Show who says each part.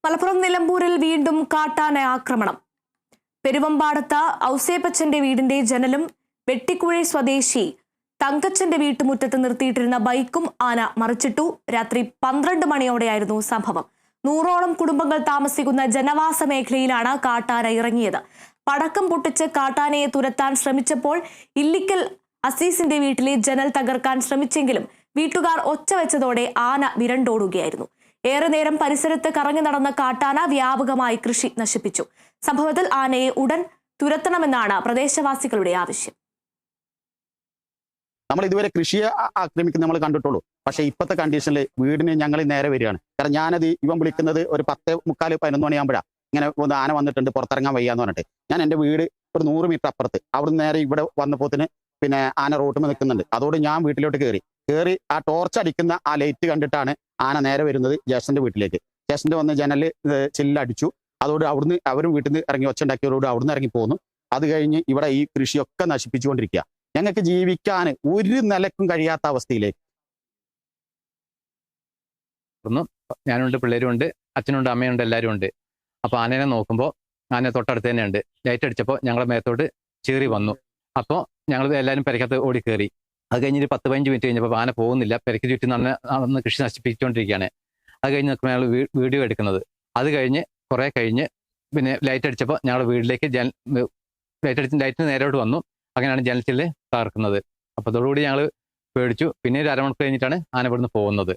Speaker 1: മലപ്പുറം നിലമ്പൂരിൽ വീണ്ടും കാട്ടാന ആക്രമണം. പെരുവമ്പാടത്ത് ഔസേപ്പച്ചന്റെ വീടിന്റെ ജനലും വെട്ടിക്കുഴി സ്വദേശി തങ്കച്ചന്റെ വീട്ടുമുറ്റത്ത് നിർത്തിയിട്ടിരുന്ന ബൈക്കും ആന മറിച്ചിട്ടു. രാത്രി 12 മണിയോടെയായിരുന്നു സംഭവം. 100ഓളം കുടുംബങ്ങൾ താമസിക്കുന്ന ജനവാസ മേഖലയിലാണ് കാട്ടാന ഇറങ്ങിയത്. പടക്കം പൊട്ടിച്ച് കാട്ടാനയെ തുരത്താൻ ശ്രമിച്ചപ്പോൾ ഇല്ലിക്കൽ അസീസിന്റെ വീട്ടിലെ ജനൽ തകർക്കാൻ ശ്രമിച്ചെങ്കിലും വീട്ടുകാർ ഒച്ച വെച്ചതോടെ ആന വിരണ്ടോടുകയായിരുന്നു. ഏറെ നേരം പരിസരത്ത് കറങ്ങി നടന്ന കാട്ടാന വ്യാപകമായി കൃഷി നശിപ്പിച്ചു. സംഭവത്തിൽ ആനയെ ഉടൻ തുരത്തണമെന്നാണ് പ്രദേശവാസികളുടെ ആവശ്യം.
Speaker 2: നമ്മൾ ഇതുവരെ കൃഷിയെ ആക്രമിക്കുന്ന നമ്മൾ കണ്ടിട്ടുള്ളൂ. പക്ഷേ ഇപ്പോഴത്തെ കണ്ടീഷനിൽ വീടിന് ഞങ്ങൾ നേരെ വരികയാണ്. കാരണം ഞാനത് ഇവൻ വിളിക്കുന്നത് ഒരു 10:45, 11 മണിയാകുമ്പോഴാണ് ഇങ്ങനെ ഒന്ന് ആന വന്നിട്ടുണ്ട്, പുറത്തിറങ്ങാൻ വയ്യാന്ന് പറഞ്ഞിട്ട്. ഞാൻ എൻ്റെ വീട് ഒരു 100 മീറ്റർ അപ്പുറത്ത്, അവിടുന്ന് നേരെ ഇവിടെ വന്നപ്പോത്തിന് പിന്നെ ആന റോട്ടുമ്പോൾ നിൽക്കുന്നുണ്ട്. അതോടെ ഞാൻ വീട്ടിലോട്ട് കയറി ആ ടോർച്ച് അടിക്കുന്ന ആ ലൈറ്റ് കണ്ടിട്ടാണ് ആന നേരെ വരുന്നത് ജ്യേഷ്ഠന്റെ വീട്ടിലേക്ക്. ജ്യേഷ്ഠന്റെ വന്ന് ജനല് ചില്ലടിച്ചു. അതോട് അവിടുന്ന് അവരും വീട്ടിൽ നിന്ന് ഇറങ്ങി ഒച്ച ഉണ്ടാക്കിയവരോട് അവിടുന്ന് ഇറങ്ങി പോന്നു. അത് കഴിഞ്ഞ് ഇവിടെ ഈ കൃഷിയൊക്കെ നശിപ്പിച്ചുകൊണ്ടിരിക്കുക. ഞങ്ങൾക്ക് ജീവിക്കാൻ ഒരു നിലക്കും കഴിയാത്ത അവസ്ഥയിലേക്ക്.
Speaker 3: ഞാനുണ്ട്, പിള്ളേരുണ്ട്, അച്ഛനുണ്ട്, അമ്മയുണ്ട്, എല്ലാവരും ഉണ്ട്. അപ്പോൾ ആനയെ നോക്കുമ്പോൾ ആന തൊട്ടടുത്ത് തന്നെ ഉണ്ട്. ലൈറ്റ് അടിച്ചപ്പോൾ ഞങ്ങളുടെ മേത്തോട്ട് ചീറി വന്നു. അപ്പോൾ ഞങ്ങൾ എല്ലാവരും പെരക്കകത്ത് ഓടി കയറി. അത് കഴിഞ്ഞിട്ട് 10-15 മിനിറ്റ് കഴിഞ്ഞപ്പോൾ ആന പോകുന്നില്ല. പെരക്ക് ചുറ്റി നടന്ന് കൃഷി നശിപ്പിച്ചുകൊണ്ടിരിക്കുകയാണ്. അത് കഴിഞ്ഞ് നിൽക്കുമ്പോൾ ഞങ്ങൾ വീഡിയോ എടുക്കുന്നത്. അത് കഴിഞ്ഞ് കുറേ കഴിഞ്ഞ് പിന്നെ ലൈറ്റ് അടിച്ചപ്പോൾ ഞങ്ങളുടെ വീട്ടിലേക്ക് ലൈറ്റിന് നേരോട്ട് വന്നു. അങ്ങനെയാണ് ജനൽച്ചില്ല് തകർക്കുന്നത്. അപ്പോൾ അതോടുകൂടി ഞങ്ങൾ പേടിച്ചു. പിന്നെ ഒരു അരമണിക്കൂർ കഴിഞ്ഞിട്ടാണ് ആന ഇവിടുന്ന് പോകുന്നത്.